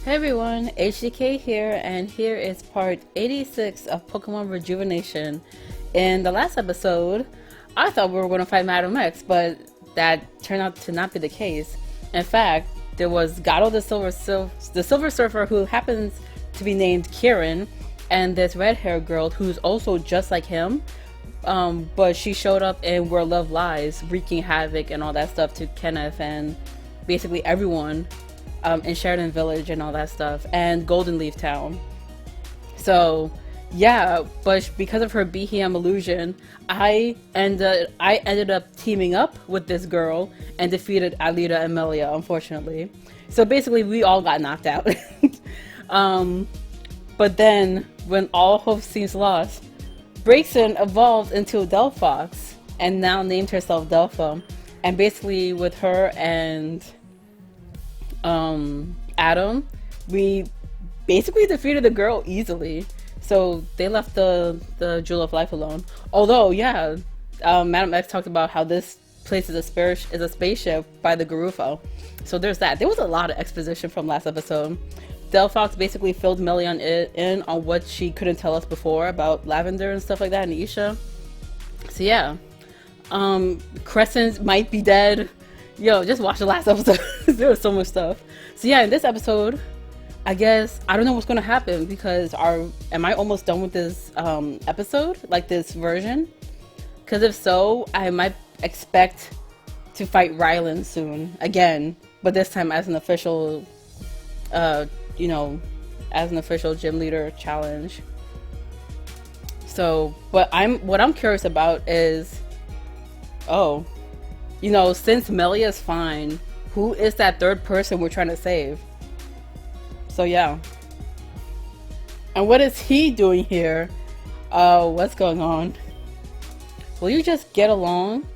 Hey everyone, HDK here, and here is part 86 of Pokemon Rejuvenation. In the last episode, I thought we were going to fight Madam X, but that turned out to not be the case. In fact, there was Gato the Silver Surfer, who happens to be named Kieran, and this red-haired girl who's also just like him, but she showed up in Where Love Lies, wreaking havoc and all that stuff to Kenneth and basically everyone in Sheridan Village and all that stuff, and Golden Leaf Town. So, yeah, but because of her BHM illusion, I ended up teaming up with this girl and defeated Alita and Melia, unfortunately. So basically, we all got knocked out. But then, when all hope seems lost, Braixen evolved into a Delphox and now named herself Delpha. And basically, with her and Adam, we basically defeated the girl easily. So they left the Jewel of Life alone. Although, yeah, Madam X talked about how this place is a spaceship by the Garufo. So there's that. There was a lot of exposition from last episode. Delphox basically filled Melian in on what she couldn't tell us before about Lavender and stuff like that, and Isha. So yeah, Crescent might be dead. Yo, just watch the last episode. There was so much stuff. So yeah, in this episode, I guess I don't know what's gonna happen because am I almost done with this episode, like this version? Because if so, I might expect to fight Rylan soon again, but this time as an official, as an official gym leader challenge. So, what I'm curious about is, since Melia's fine, who is that third person we're trying to save? So yeah. And what is he doing here? What's going on? Will you just get along?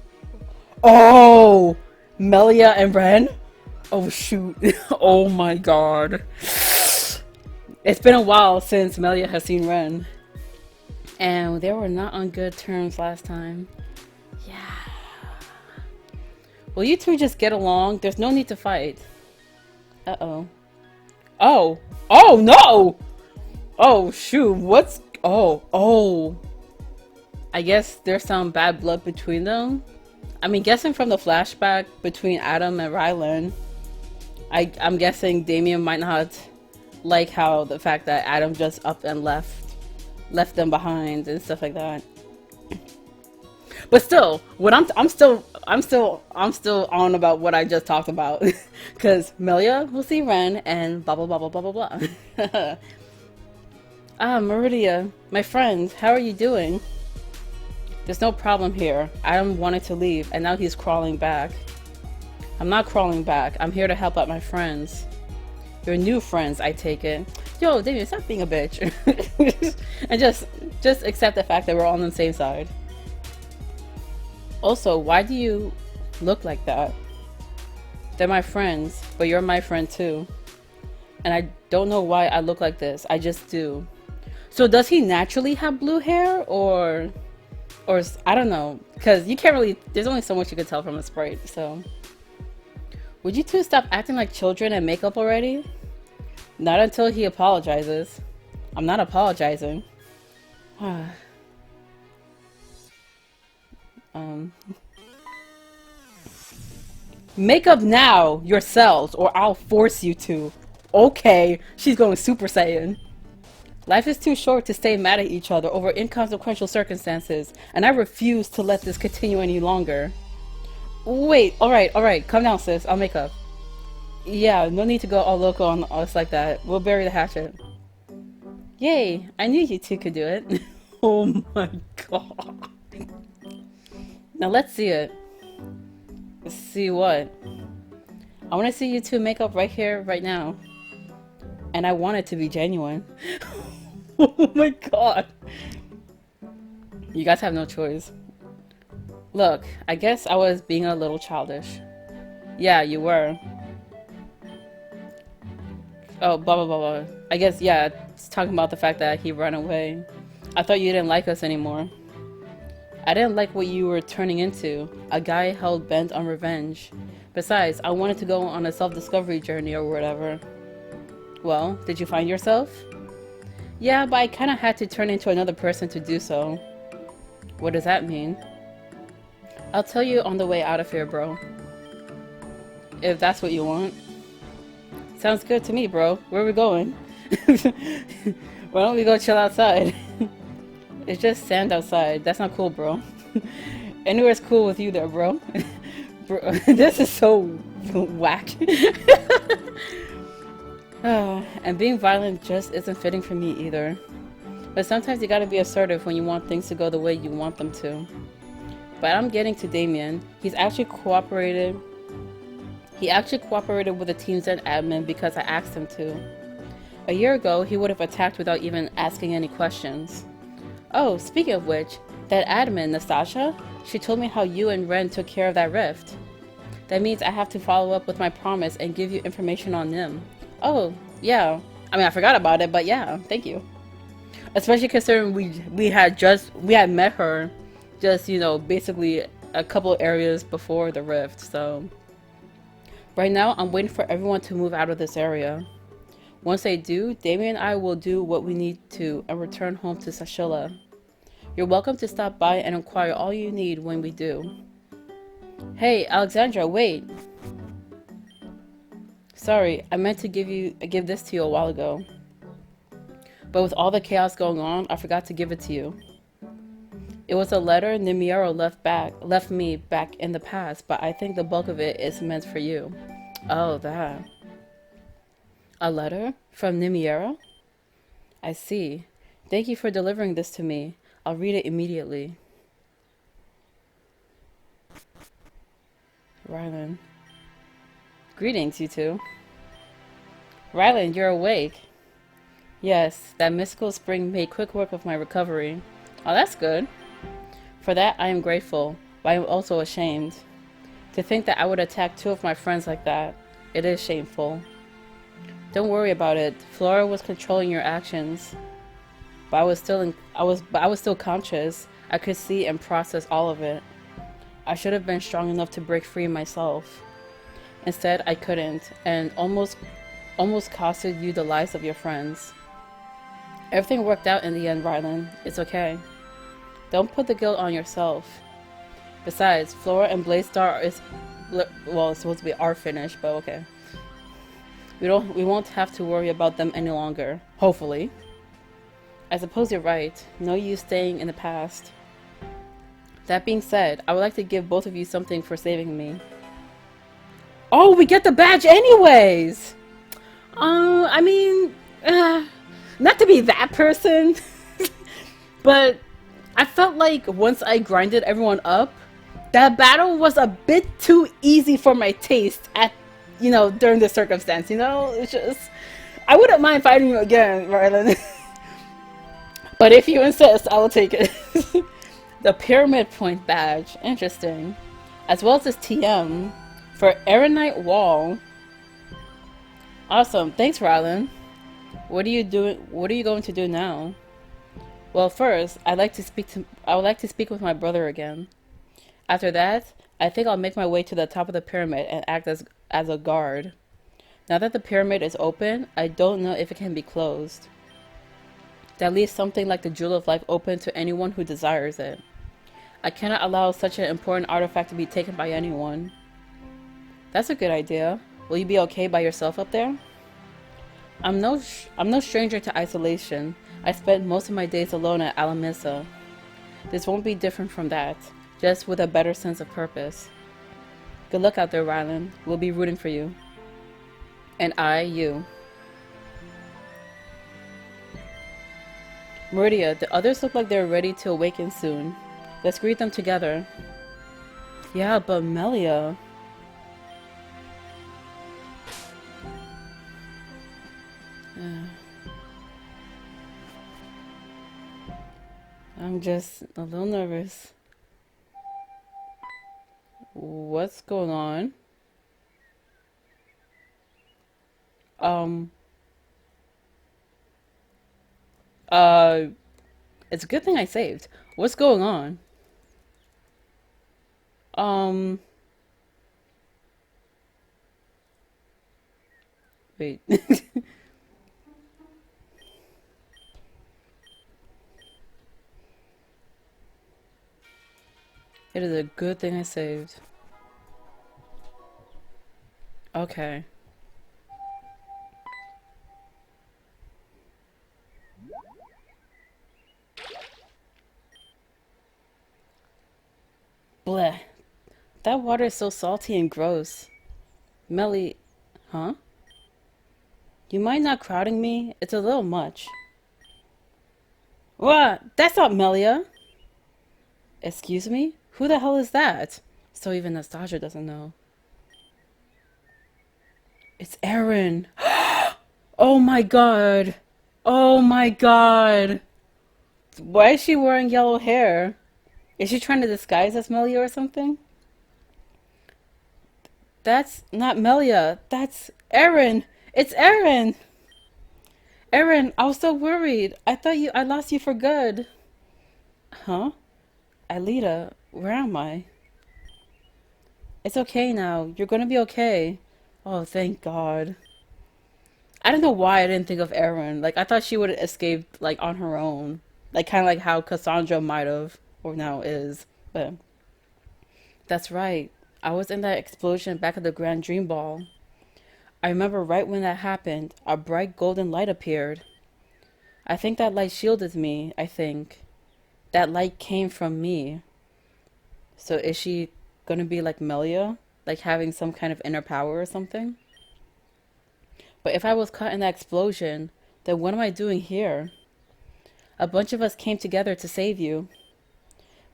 Oh! Melia and Ren? Oh shoot. Oh my god. It's been a while since Melia has seen Ren. And they were not on good terms last time. Yeah. Will you two just get along? There's no need to fight. Uh-oh. Oh. Oh, no! Oh, shoot. Oh. I guess there's some bad blood between them. I mean, guessing from the flashback between Adam and Rylan, I'm guessing Damien might not like how the fact that Adam just up and left them behind and stuff like that. But still, I'm still on about what I just talked about, because Melia will see Ren and blah blah blah blah blah blah blah. Meridia, my friend, how are you doing? There's no problem here. Adam wanted to leave, and now he's crawling back. I'm not crawling back. I'm here to help out my friends. Your new friends, I take it. Yo, Damien, stop being a bitch, and just accept the fact that we're all on the same side. Also, why do you look like that? They're my friends, but you're my friend too. And I don't know why I look like this. I just do. So does he naturally have blue hair, or I don't know, because you can't really. There's only so much you can tell from a sprite. So, would you two stop acting like children and make up already? Not until he apologizes. I'm not apologizing. Make up now, yourselves, or I'll force you to. Okay, she's going Super Saiyan. Life is too short to stay mad at each other over inconsequential circumstances, and I refuse to let this continue any longer. Wait, alright, calm down, sis. I'll make up. Yeah, no need to go all loco on us like that. We'll bury the hatchet. Yay, I knew you two could do it. Oh my god. Now let's see it. Let's see what? I want to see you two make up right here, right now. And I want it to be genuine. Oh my god. You guys have no choice. Look, I guess I was being a little childish. Yeah, you were. Oh, blah blah blah blah. I guess, yeah, it's talking about the fact that he ran away. I thought you didn't like us anymore. I didn't like what you were turning into. A guy held bent on revenge. Besides, I wanted to go on a self-discovery journey or whatever. Well, did you find yourself? Yeah, but I kind of had to turn into another person to do so. What does that mean? I'll tell you on the way out of here, bro. If that's what you want. Sounds good to me, bro. Where are we going? Why don't we go chill outside? It's just sand outside. That's not cool, bro. Anywhere's cool with you there, bro. Bro, this is so whack. And being violent just isn't fitting for me either. But sometimes you gotta be assertive when you want things to go the way you want them to. But I'm getting to Damien. He actually cooperated with the Team's End admin because I asked him to. A year ago, he would have attacked without even asking any questions. Oh, speaking of which, that admin, Nastasha, she told me how you and Ren took care of that rift. That means I have to follow up with my promise and give you information on them. Oh, yeah. I mean, I forgot about it, but yeah, thank you. Especially considering we had met her just, you know, basically a couple areas before the rift, so. Right now, I'm waiting for everyone to move out of this area. Once they do, Damien and I will do what we need to and return home to Sashila. You're welcome to stop by and inquire all you need when we do. Hey, Alexandra, wait! Sorry, I meant to give this to you a while ago. But with all the chaos going on, I forgot to give it to you. It was a letter Nimiero left me back in the past, but I think the bulk of it is meant for you. Oh, that. A letter? From Nimiero? I see. Thank you for delivering this to me. I'll read it immediately. Rylan. Greetings, you two. Rylan, you're awake. Yes, that mystical spring made quick work of my recovery. Oh, that's good. For that, I am grateful, but I am also ashamed. To think that I would attack two of my friends like that, it is shameful. Don't worry about it. Flora was controlling your actions, but I was still conscious. I could see and process all of it. I should have been strong enough to break free myself. Instead, I couldn't, and almost costed you the lives of your friends. Everything worked out in the end, Rylan. It's okay. Don't put the guilt on yourself. Besides, Flora and Blaze-Star it's supposed to be our finish, but okay. We won't have to worry about them any longer. Hopefully. I suppose you're right. No use staying in the past. That being said, I would like to give both of you something for saving me. Oh, we get the badge anyways! I mean, not to be that person, but I felt like once I grinded everyone up, that battle was a bit too easy for my taste during the circumstance, It's just, I wouldn't mind fighting you again, Rylan. But if you insist, I will take it. The Pyramid Point badge, interesting. As well as this TM for Erenite Wall. Awesome, thanks, Rylan. What are you going to do now? Well, first, I would like to speak with my brother again. After that, I think I'll make my way to the top of the pyramid and act as a guard. Now that the pyramid is open, I don't know if it can be closed. That leaves something like the Jewel of Life open to anyone who desires it. I cannot allow such an important artifact to be taken by anyone. That's a good idea. Will you be okay by yourself up there? I'm no stranger to isolation. I spent most of my days alone at Alamissa. This won't be different from that, just with a better sense of purpose. Good luck out there, Rylan. We'll be rooting for you. And you. Meridia, the others look like they're ready to awaken soon. Let's greet them together. Yeah, but Melia... I'm just a little nervous. What's going on? It's a good thing I saved. What's going on? Wait. It is a good thing I saved. Okay. Bleh. That water is so salty and gross. Melly, huh? You mind not crowding me? It's a little much. What? That's not Melia. Excuse me? Who the hell is that? So even Nastasia doesn't know. It's Erin. Oh my god. Oh my god. Why is she wearing yellow hair? Is she trying to disguise as Melia or something? That's not Melia. That's Erin. It's Erin. Erin, I was so worried. I lost you for good. Huh? Alita, where am I? It's okay now. You're gonna be okay. Oh, thank God. I don't know why I didn't think of Erin. Like, I thought she would have escaped, like, on her own. Like, kind of like how Cassandra might have, or now is. But that's right. I was in that explosion back at the Grand Dream Ball. I remember right when that happened, a bright golden light appeared. I think that light shielded me, I think. That light came from me. So is she gonna be like Melia? Like having some kind of inner power or something? But if I was caught in that explosion, then what am I doing here? A bunch of us came together to save you.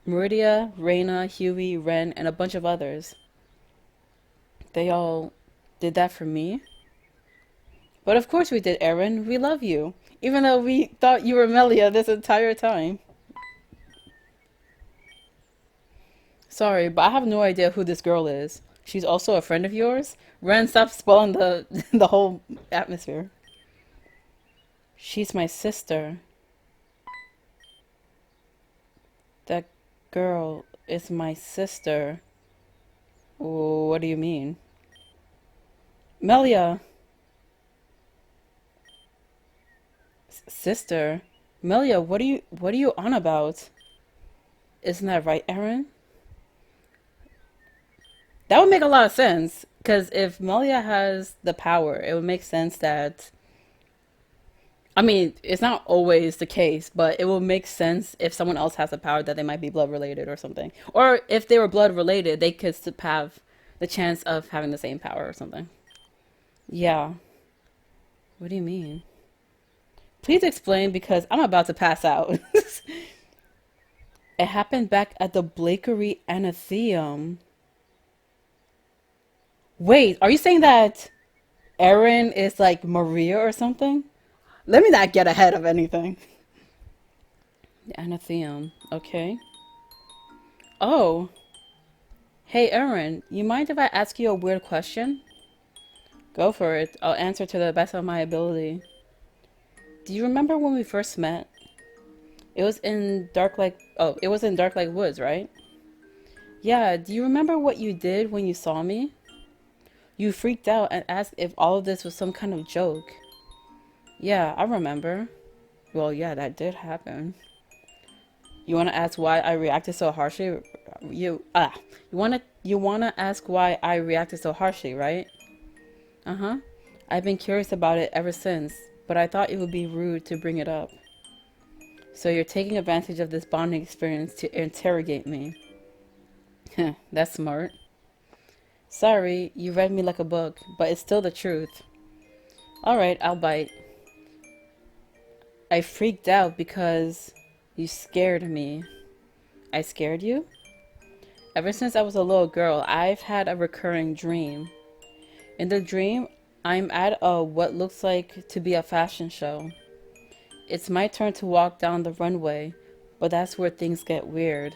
Meridia, Reyna, Huey, Ren, and a bunch of others. They all did that for me? But of course we did, Erin. We love you. Even though we thought you were Melia this entire time. Sorry, but I have no idea who this girl is. She's also a friend of yours? Ren, stop spoiling the the whole atmosphere. She's my sister. That girl is my sister. What do you mean? Melia, sister. Melia, what are you on about? Isn't that right, Erin? That would make a lot of sense. Because if Melia has the power, it would make sense that. I mean, it's not always the case, but it will make sense if someone else has the power that they might be blood related or something. Or if they were blood related, they could have the chance of having the same power or something. Yeah. What do you mean? Please explain because I'm about to pass out. It happened back at the Blakery Anatheum. Wait, are you saying that Erin is like Maria or something? Let me not get ahead of anything. The Anatheum, okay. Oh, hey Erin, you mind if I ask you a weird question? Go for it. I'll answer to the best of my ability. Do you remember when we first met? It was in Dark Lake Woods, right? Yeah, do you remember what you did when you saw me? You freaked out and asked if all of this was some kind of joke. Yeah, I remember. Well, yeah, that did happen. You want to ask why I reacted so harshly? You want to ask why I reacted so harshly, right? Uh-huh. I've been curious about it ever since, but I thought it would be rude to bring it up. So you're taking advantage of this bonding experience to interrogate me. That's smart. Sorry, you read me like a book, but it's still the truth. Alright, I'll bite. I freaked out because you scared me. I scared you? Ever since I was a little girl, I've had a recurring dream. In the dream, I'm at what looks like to be a fashion show. It's my turn to walk down the runway, but that's where things get weird.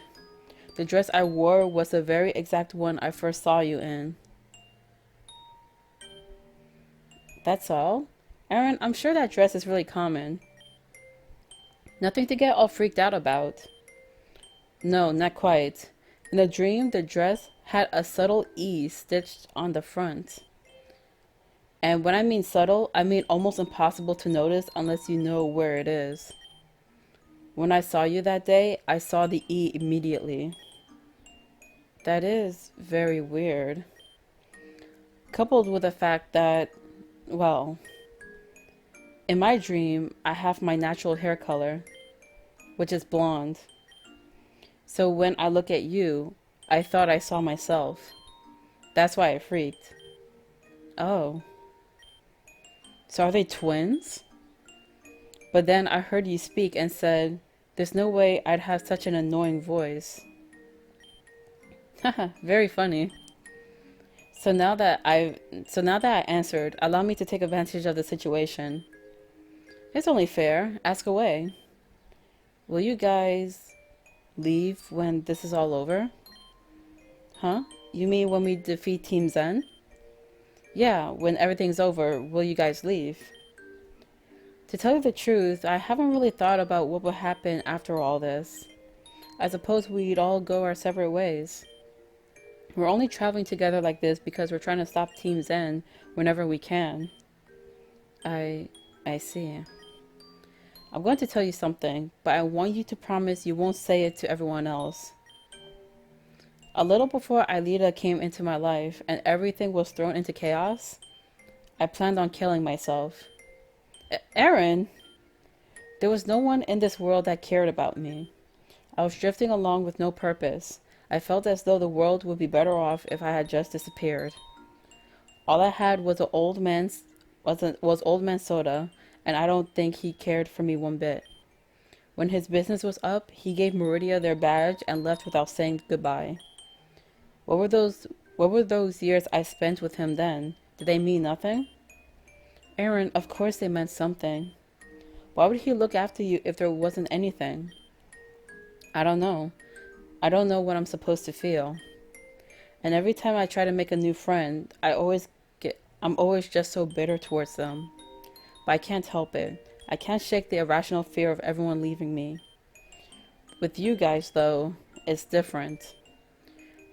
The dress I wore was the very exact one I first saw you in. That's all? Erin, I'm sure that dress is really common. Nothing to get all freaked out about. No, not quite. In the dream, the dress had a subtle E stitched on the front. And when I mean subtle, I mean almost impossible to notice unless you know where it is. When I saw you that day, I saw the E immediately. That is very weird. Coupled with the fact that, well, in my dream, I have my natural hair color, which is blonde. So when I look at you, I thought I saw myself. That's why I freaked. Oh, so are they twins? But then I heard you speak and said, there's no way I'd have such an annoying voice. Haha, very funny. So now that I so now that I answered, allow me to take advantage of the situation. It's only fair. Ask away. Will you guys leave when this is all over? Huh? You mean when we defeat Team Zen? Yeah, when everything's over, will you guys leave? To tell you the truth, I haven't really thought about what would happen after all this. I suppose we'd all go our separate ways. We're only traveling together like this because we're trying to stop Team Zen whenever we can. I I see. I'm going to tell you something, but I want you to promise you won't say it to everyone else. A little before Aelita came into my life and everything was thrown into chaos, I planned on killing myself. Aaron, there was no one in this world that cared about me. I was drifting along with no purpose. I felt as though the world would be better off if I had just disappeared. All I had was old man soda, and I don't think he cared for me one bit. When his business was up, he gave Meridia their badge and left without saying goodbye. What were those years I spent with him then? Did they mean nothing? Aaron, of course they meant something. Why would he look after you if there wasn't anything? I don't know. I don't know what I'm supposed to feel. And every time I try to make a new friend, I'm always just so bitter towards them. But I can't help it. I can't shake the irrational fear of everyone leaving me. With you guys, though, it's different.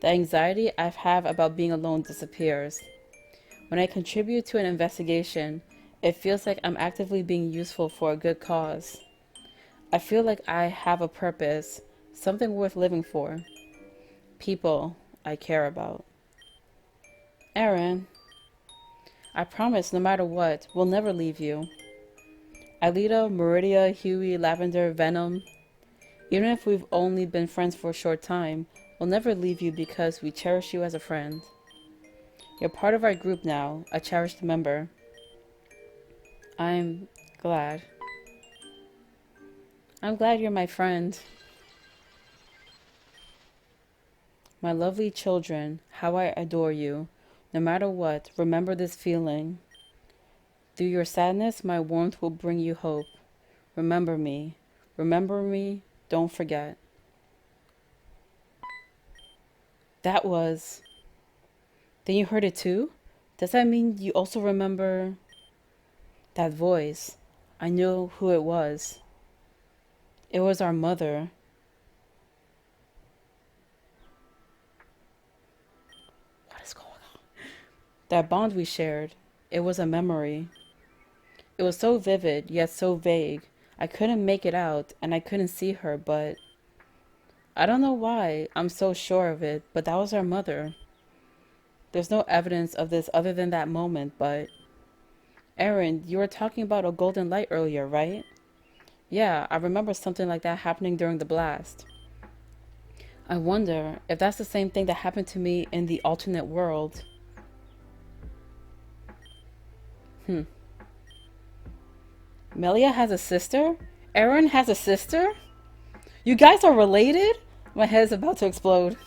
The anxiety I have about being alone disappears. When I contribute to an investigation, it feels like I'm actively being useful for a good cause. I feel like I have a purpose, something worth living for. People I care about. Aaron, I promise no matter what, we'll never leave you. Alita, Meridia, Huey, Lavender, Venom. Even if we've only been friends for a short time, we'll never leave you because we cherish you as a friend. You're part of our group now, a cherished member. I'm glad. I'm glad you're my friend. My lovely children, how I adore you. No matter what, remember this feeling. Through your sadness, my warmth will bring you hope. Remember me. Remember me. Don't forget. That was... Then you heard it too? Does that mean you also remember... that voice? I knew who it was. It was our mother. What is going on? That bond we shared. It was a memory. It was so vivid, yet so vague. I couldn't make it out, and I couldn't see her, but... I don't know why I'm so sure of it, but that was our mother. There's no evidence of this other than that moment, but... Aaron, you were talking about a golden light earlier, right? Yeah, I remember something like that happening during the blast. I wonder if that's the same thing that happened to me in the alternate world. Melia has a sister? Aaron has a sister? You guys are related? My head's about to explode.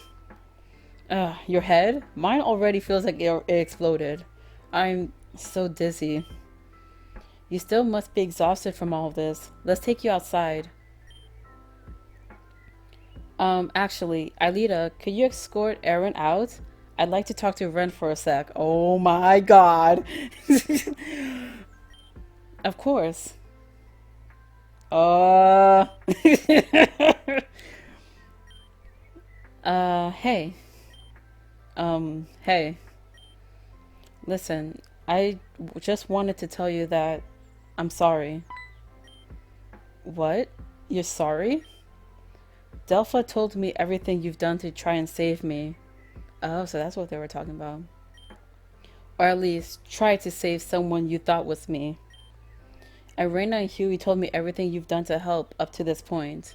Your head? Mine already feels like it exploded. I'm so dizzy. You still must be exhausted from all of this. Let's take you outside. Actually, Alita, could you escort Aaron out? I'd like to talk to Ren for a sec. Oh my god. Of course. Uh... hey. Hey. Listen, I just wanted to tell you that I'm sorry. What? You're sorry? Delpha told me everything you've done to try and save me. Oh, so that's what they were talking about. Or at least try to save someone you thought was me. Irena and Huey told me everything you've done to help up to this point.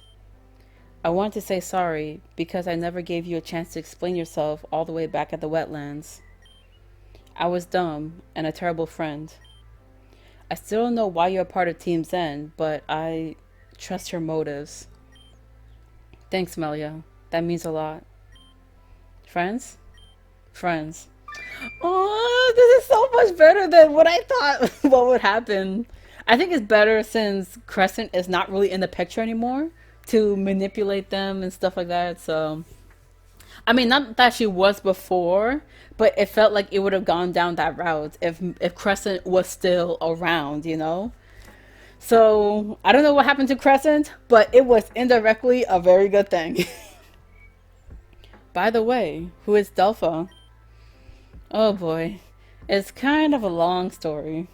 I want to say sorry because I never gave you a chance to explain yourself all the way back at the wetlands. I was dumb and a terrible friend. I still don't know why you're a part of Team Zen, but I trust your motives. Thanks, Melia. That means a lot. Friends? Friends. Oh, this is so much better than what I thought what would happen. I think it's better since Crescent is not really in the picture anymore to manipulate them and stuff like that. So, I mean, not that she was before, but it felt like it would have gone down that route if Crescent was still around, you know? So, I don't know what happened to Crescent, but it was indirectly a very good thing. By the way, who is Delpha? Oh boy. It's kind of a long story.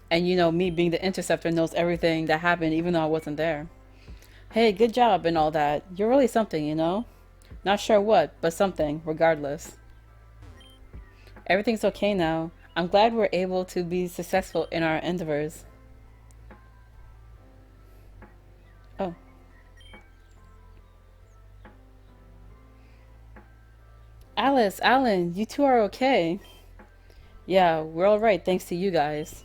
And you know, me being the interceptor knows everything that happened even though I wasn't there. Hey, good job and all that. You're really something, you know? Not sure what, but something, regardless. Everything's okay now. I'm glad we're able to be successful in our endeavors. Oh. Alice, Alan, you two are okay. Yeah, we're alright thanks to you guys.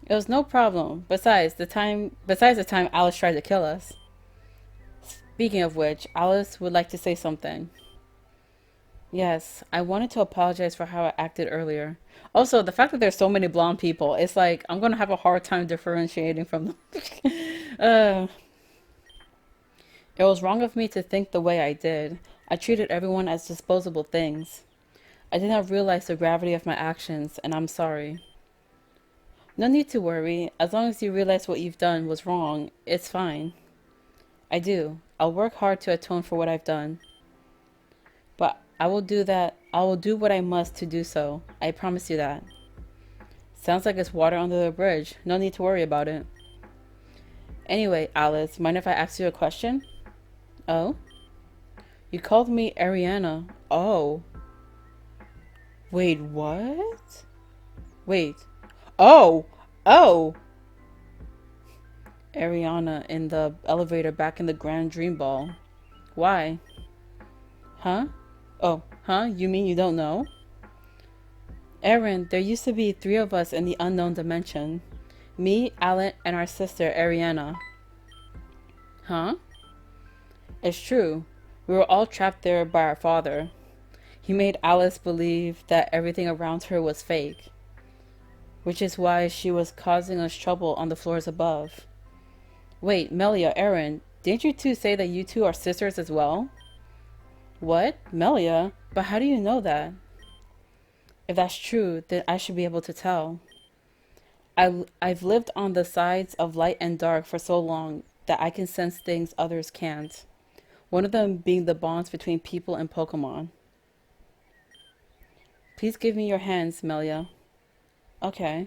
It was no problem. Besides the time Alice tried to kill us. Speaking of which, Alice would like to say something. Yes, I wanted to apologize for how I acted earlier. Also, the fact that there's so many blonde people, it's like I'm gonna have a hard time differentiating from them. uh, it was wrong of me to think the way I did. I treated everyone as disposable things. I did not realize the gravity of my actions, and I'm sorry. No need to worry. As long as you realize what you've done was wrong, it's fine. I do. I'll work hard to atone for what I've done. But I will do that. I will do what I must to do so. I promise you that. Sounds like it's water under the bridge. No need to worry about it. Anyway, Alice, mind if I ask you a question? Oh? You called me Ariana. Oh. Wait, what? Wait. Oh! Oh! Ariana in the elevator back in the Grand Dream Ball. Why? Huh? Oh, huh? You mean you don't know? Aaron, there used to be three of us in the unknown dimension. Me, Alan, and our sister, Ariana. Huh? It's true. We were all trapped there by our father. He made Alice believe that everything around her was fake, which is why she was causing us trouble on the floors above. Wait, Melia, Aaron, didn't you two say that you two are sisters as well? What? Melia? But how do you know that? If that's true, then I should be able to tell. I've lived on the sides of light and dark for so long that I can sense things others can't. One of them being the bonds between people and Pokemon. Please give me your hands, Melia. Okay.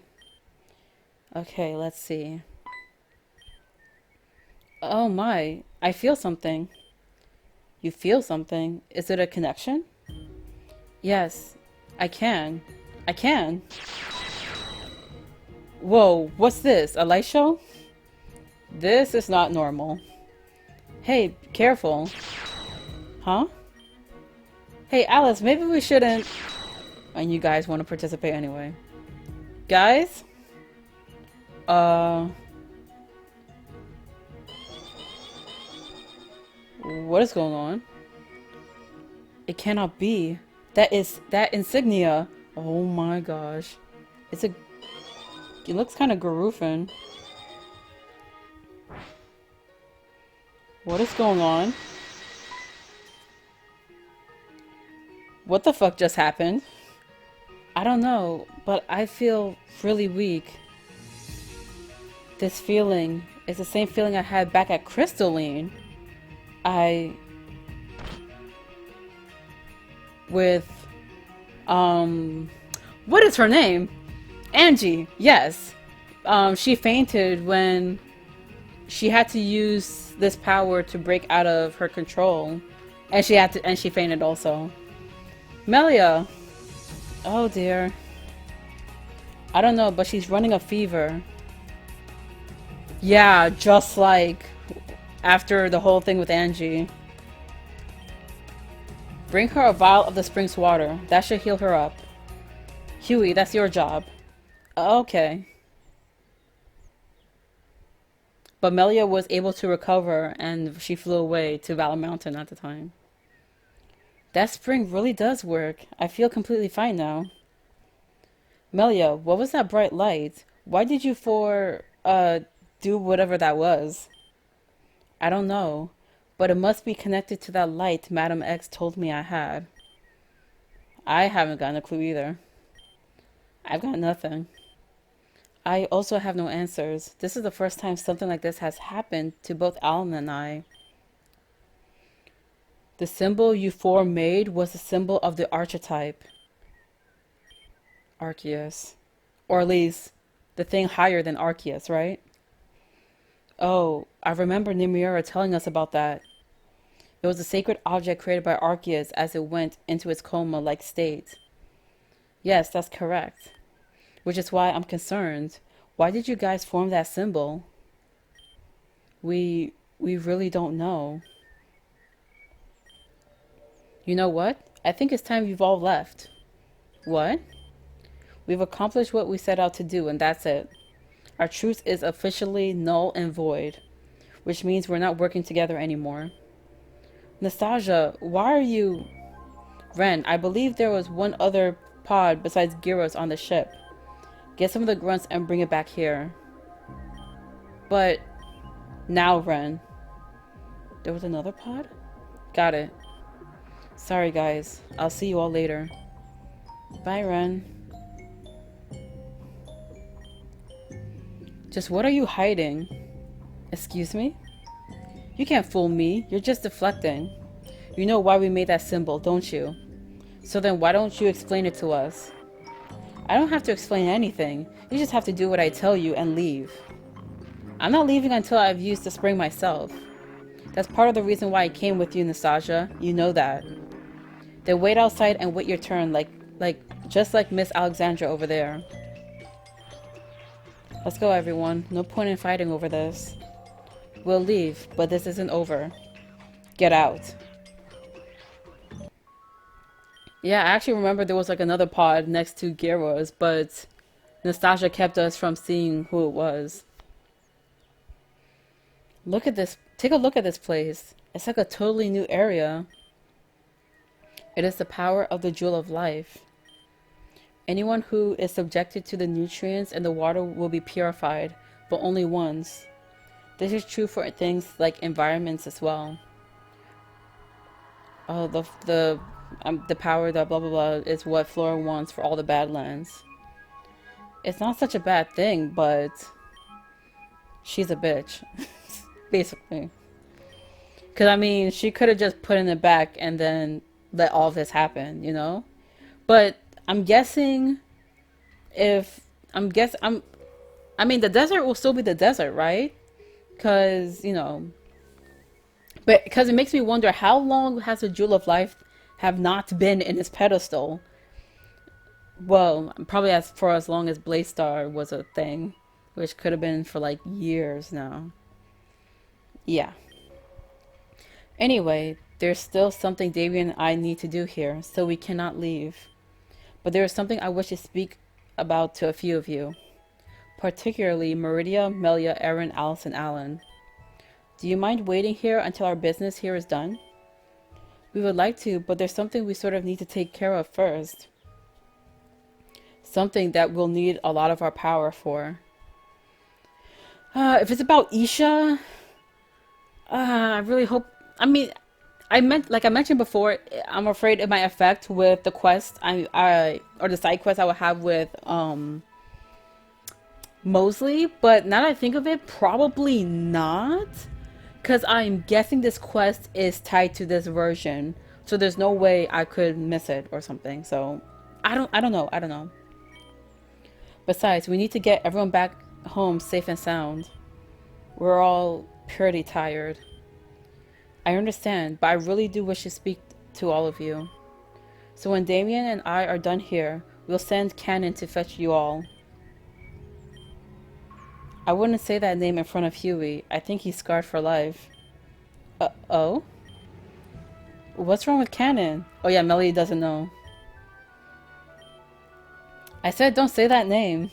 Okay, let's see. Oh my, I feel something. You feel something? Is it a connection? Yes, I can. I can. Whoa, what's this? A light show? This is not normal. Hey, careful. Huh? Hey, Alice, maybe we shouldn't... And you guys want to participate anyway. Guys? What is going on? It cannot be. That insignia. Oh my gosh. It looks kind of Garufin. What is going on? What the fuck just happened? I don't know, but I feel really weak. This feeling is the same feeling I had back at Crystalline. With, what is her name? Angie, yes. She fainted when she had to use this power to break out of her control, and she fainted also. Melia, oh dear. I don't know, but she's running a fever. Yeah, just like after the whole thing with Angie. Bring her a vial of the spring's water. That should heal her up. Huey, that's your job. Okay. But Melia was able to recover and she flew away to Valor Mountain at the time. That spring really does work. I feel completely fine now. Melia, what was that bright light? Why did you do whatever that was? I don't know, but it must be connected to that light Madam X told me I had. I haven't gotten a clue either. I've got nothing. I also have no answers. This is the first time something like this has happened to both Alan and I. The symbol you four made was a symbol of the archetype. Arceus. Or at least, the thing higher than Arceus, right? Oh, I remember Nimura telling us about that. It was a sacred object created by Arceus as it went into its coma-like state. Yes, that's correct. Which is why I'm concerned. Why did you guys form that symbol? We really don't know. You know what? I think it's time you've all left. What? We've accomplished what we set out to do, and that's it. Our truce is officially null and void, which means we're not working together anymore. Nastasia, why are you... Ren, I believe there was one other pod besides Gyros on the ship. Get some of the grunts and bring it back here. But... Now, Ren. There was another pod? Got it. Sorry, guys. I'll see you all later. Bye, Ren. Just what are you hiding? Excuse me? You can't fool me. You're just deflecting. You know why we made that symbol, don't you? So then why don't you explain it to us? I don't have to explain anything. You just have to do what I tell you and leave. I'm not leaving until I've used the spring myself. That's part of the reason why I came with you, Nastasia. You know that. Then wait outside and wait your turn just like Miss Alexandra over there. Let's go, everyone. No point in fighting over this. We'll leave, but this isn't over. Get out. Yeah, I actually remember there was like another pod next to Gyro's, but Nastasia kept us from seeing who it was. Look at this. Take a look at this place. It's like a totally new area. It is the power of the Jewel of Life. Anyone who is subjected to the nutrients in the water will be purified, but only once. This is true for things like environments as well. Oh, the power that blah blah blah is what Flora wants for all the Badlands. It's not such a bad thing, but she's a bitch, basically. Because I mean, she could have just put in the back and then let all this happen, you know. But I'm guessing I mean, the desert will still be the desert, right? Because, you know, but because it makes me wonder, how long has the Jewel of Life have not been in its pedestal? Well, probably for as long as Blaze-Star was a thing, which could have been for like years now. Yeah. Anyway, there's still something Davy and I need to do here, so we cannot leave. But there is something I wish to speak about to a few of you. Particularly Meridia, Melia, Erin, Alice, and Alan. Do you mind waiting here until our business here is done? We would like to, but there's something we sort of need to take care of first. Something that we'll need a lot of our power for. If it's about Isha, I really hope... I mean, like I mentioned before, I'm afraid it might affect with the quest or the side quest I will have with Mosley, but now that I think of it, probably not, because I'm guessing this quest is tied to this version, so there's no way I could miss it or something. So I don't know. Besides, we need to get everyone back home safe and sound. We're all pretty tired. I understand, but I really do wish to speak to all of you. So when Damien and I are done here, we'll send Cannon to fetch you all. I wouldn't say that name in front of Huey. I think he's scarred for life. Oh? What's wrong with Cannon? Oh yeah, Melody doesn't know. I said don't say that name.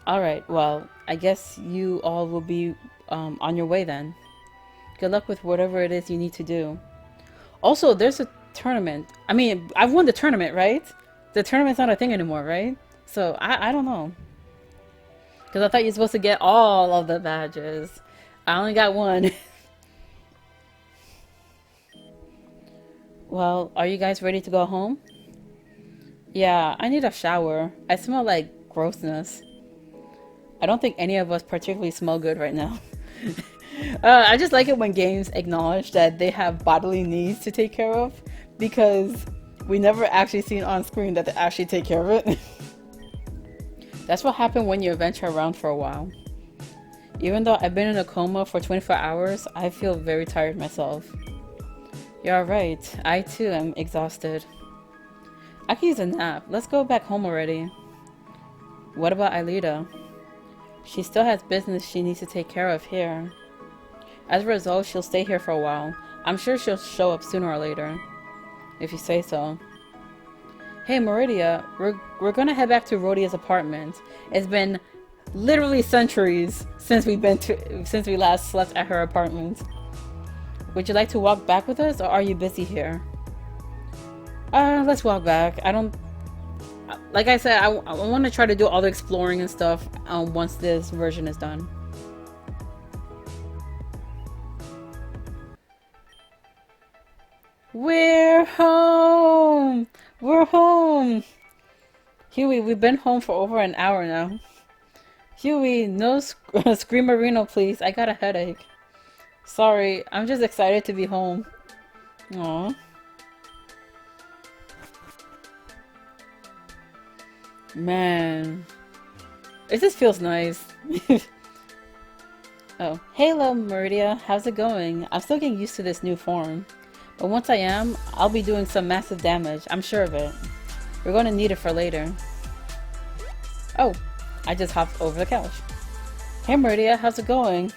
Alright, well, I guess you all will be on your way then. Good luck with whatever it is you need to do. Also, there's a tournament. I mean, I've won the tournament, right? The tournament's not a thing anymore, right? So, I don't know. Because I thought you're supposed to get all of the badges. I only got one. Well, are you guys ready to go home? Yeah, I need a shower. I smell like grossness. I don't think any of us particularly smell good right now. I just like it when games acknowledge that they have bodily needs to take care of, because we never actually seen on screen that they actually take care of it. That's what happened when you venture around for a while. Even though I've been in a coma for 24 hours, I feel very tired myself. You're right, I too am exhausted. I can use a nap. Let's go back home already. What about Aelita? She still has business she needs to take care of here. As a result, she'll stay here for a while. I'm sure she'll show up sooner or later. If you say so. Hey Meridia, we're gonna head back to Rhodia's apartment. It's been literally centuries since we last slept at her apartment. Would you like to walk back with us, or are you busy here? Let's walk back. I don't... Like I said, I want to try to do all the exploring and stuff once this version is done. We're home! We're home! Huey, we've been home for over an hour now. Huey, no screamerino, please. I got a headache. Sorry, I'm just excited to be home. Aww. Man. It just feels nice. Oh. Hello, Meridia. How's it going? I'm still getting used to this new form. But once I am, I'll be doing some massive damage. I'm sure of it. We're going to need it for later. Oh. I just hopped over the couch. Hey, Meridia. How's it going?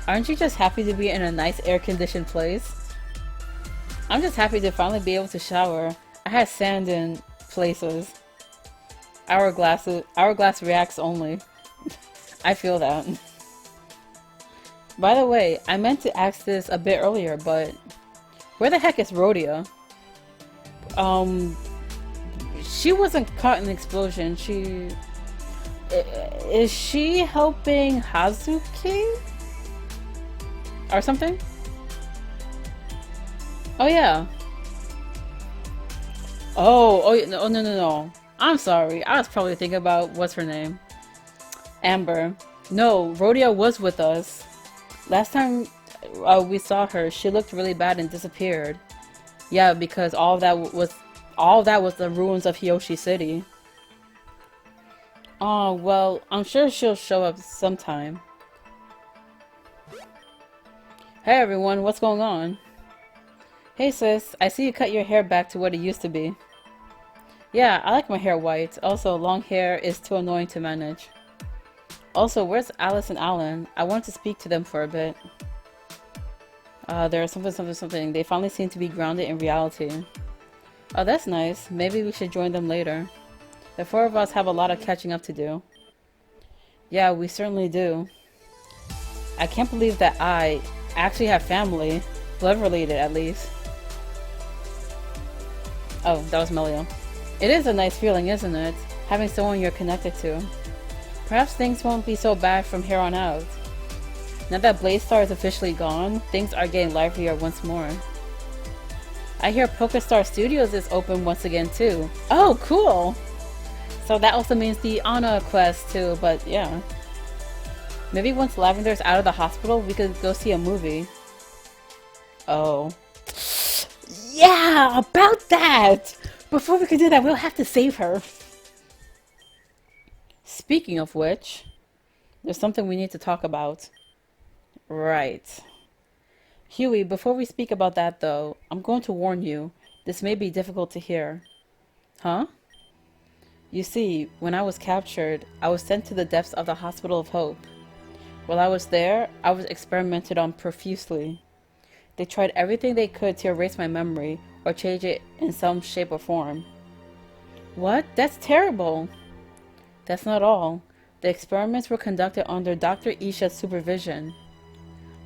Aren't you just happy to be in a nice air-conditioned place? I'm just happy to finally be able to shower. I had sand in places. Hourglass reacts only. I feel that. By the way, I meant to ask this a bit earlier, but where the heck is Rhodia? She wasn't caught in the explosion. Is she helping Hazuki? Or something? Oh yeah. Oh, no. I'm sorry. I was probably thinking about what's her name? Amber. No, Rhodia was with us. Last time we saw her, she looked really bad and disappeared. Yeah, because all that was the ruins of Hiyoshi City. Oh, well, I'm sure she'll show up sometime. Hey everyone, what's going on? Hey sis, I see you cut your hair back to what it used to be. Yeah, I like my hair white. Also, long hair is too annoying to manage. Also, where's Alice and Alan? I want to speak to them for a bit. There's something. They finally seem to be grounded in reality. Oh, that's nice. Maybe we should join them later. The four of us have a lot of catching up to do. Yeah, we certainly do. I can't believe that I actually have family. Blood related, at least. Oh, that was Melio. It is a nice feeling, isn't it? Having someone you're connected to. Perhaps things won't be so bad from here on out. Now that Blaze-Star is officially gone, things are getting livelier once more. I hear PokéStar Studios is open once again too. Oh, cool! So that also means the Anna quest too, but yeah. Maybe once Lavender's out of the hospital, we could go see a movie. Oh. Yeah, about that! Before we can do that, we'll have to save her. Speaking of which, There's something we need to talk about. Right. Huey, before we speak about that though, I'm going to warn you. This may be difficult to hear. Huh? You see, when I was captured, I was sent to the depths of the Hospital of Hope. While I was there, I was experimented on profusely. They tried everything they could to erase my memory or change it in some shape or form. What? That's terrible! That's not all. The experiments were conducted under Dr. Isha's supervision.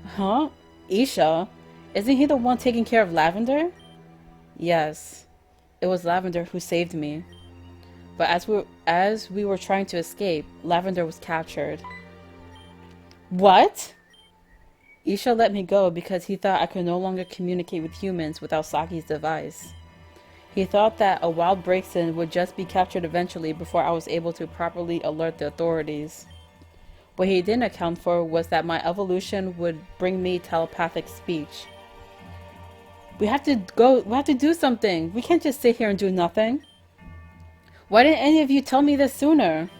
Huh? Isha? Isn't he the one taking care of Lavender? Yes. It was Lavender who saved me. But as we were trying to escape, Lavender was captured. What? Isha let me go because he thought I could no longer communicate with humans without Saki's device. He thought that a wild Braixen would just be captured eventually before I was able to properly alert the authorities. What he didn't account for was that my evolution would bring me telepathic speech. We have to go, we have to do something. We can't just sit here and do nothing. Why didn't any of you tell me this sooner?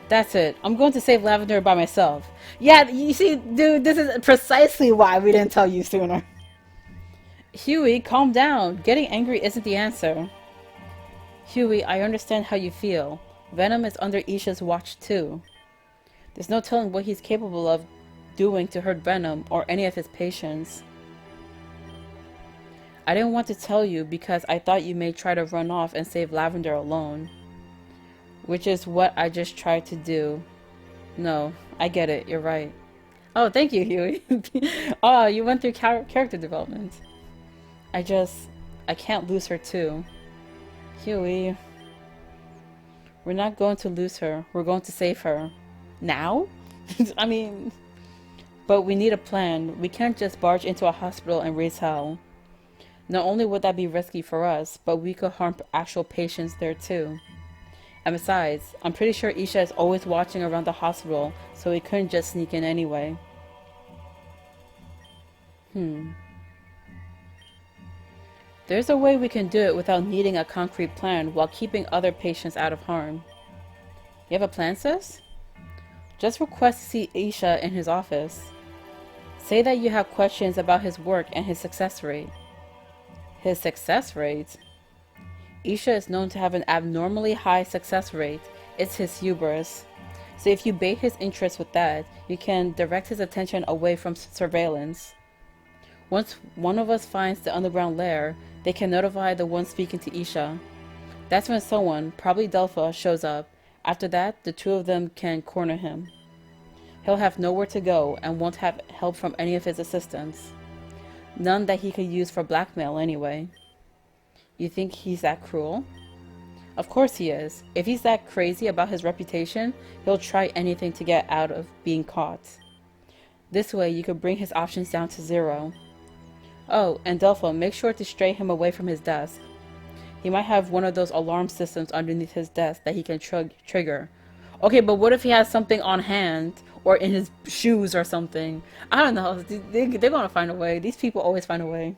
That's it. I'm going to save Lavender by myself. Yeah, you see, dude, this is precisely why we didn't tell you sooner. Huey, calm down. Getting angry isn't the answer. Huey, I understand how you feel. Venom is under Isha's watch too. There's no telling what he's capable of doing to hurt Venom or any of his patients. I didn't want to tell you because I thought you may try to run off and save Lavender alone. Which is what I just tried to do. No, I get it, you're right. Oh, thank you, Huey. Oh, you went through character development. I can't lose her too. Huey, we're not going to lose her. We're going to save her. Now? I mean, but we need a plan. We can't just barge into a hospital and raise hell. Not only would that be risky for us, but we could harm actual patients there too. And besides, I'm pretty sure Isha is always watching around the hospital, so we couldn't just sneak in anyway. There's a way we can do it without needing a concrete plan while keeping other patients out of harm. You have a plan, sis? Just request to see Isha in his office. Say that you have questions about his work and his success rate. His success rate? Isha is known to have an abnormally high success rate. It's his hubris. So if you bait his interest with that, you can direct his attention away from surveillance. Once one of us finds the underground lair, they can notify the one speaking to Isha. That's when someone, probably Delpha, shows up. After that, the two of them can corner him. He'll have nowhere to go and won't have help from any of his assistants. None that he could use for blackmail anyway. You think he's that cruel? Of course he is. If he's that crazy about his reputation, he'll try anything to get out of being caught. This way you could bring his options down to zero. Oh, and Delpha, make sure to stray him away from his desk. He might have one of those alarm systems underneath his desk that he can trigger. Okay, but what if he has something on hand or in his shoes or something? I don't know. They're going to find a way. These people always find a way.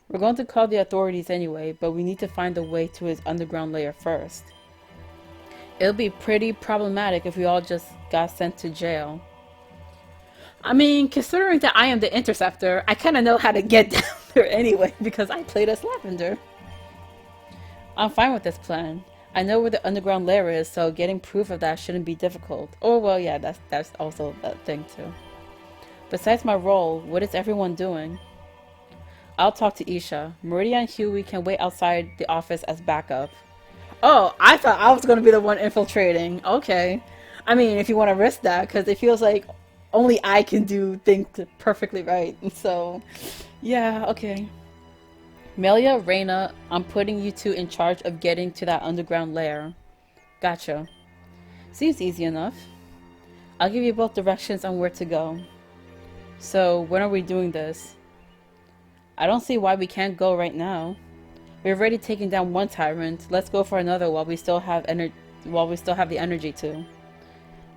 We're going to call the authorities anyway, but we need to find the way to his underground lair first. It'll be pretty problematic if we all just got sent to jail. I mean, considering that I am the interceptor, I kind of know how to get down there anyway because I played as Lavender. I'm fine with this plan. I know where the underground lair is, so getting proof of that shouldn't be difficult. Oh, well, yeah, that's also a thing too. Besides my role, what is everyone doing? I'll talk to Isha. Meridia and Huey can wait outside the office as backup. Oh, I thought I was going to be the one infiltrating. Okay. I mean, if you want to risk that, because it feels like only I can do things perfectly right. So, yeah, okay. Melia, Reina, I'm putting you two in charge of getting to that underground lair. Gotcha. Seems easy enough. I'll give you both directions on where to go. So, when are we doing this? I don't see why we can't go right now. We've already taken down one tyrant. Let's go for another while we still have the energy to.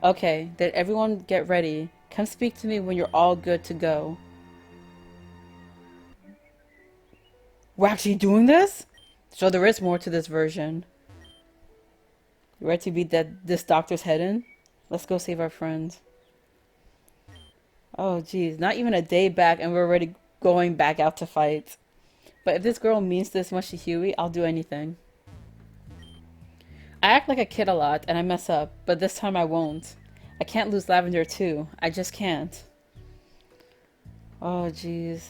Okay, then everyone get ready. Come speak to me when you're all good to go. We're actually doing this? So there is more to this version. You ready to beat this doctor's head in? Let's go save our friends. Oh, geez. Not even a day back, and we're already going back out to fight. But if this girl means this much to Huey, I'll do anything. I act like a kid a lot, and I mess up, but this time I won't. I can't lose Lavender, too. I just can't. Oh, jeez.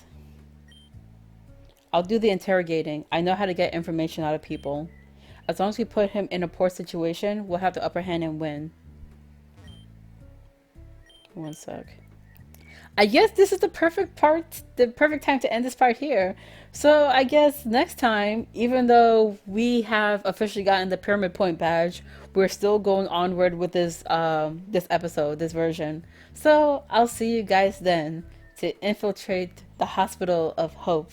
I'll do the interrogating. I know how to get information out of people. As long as we put him in a poor situation, we'll have the upper hand and win. One sec. I guess this is the perfect part, the perfect time to end this part here. So I guess next time, even though we have officially gotten the Pyramid Point badge, we're still going onward with this episode, this version. So I'll see you guys then to infiltrate the Hospital of Hope.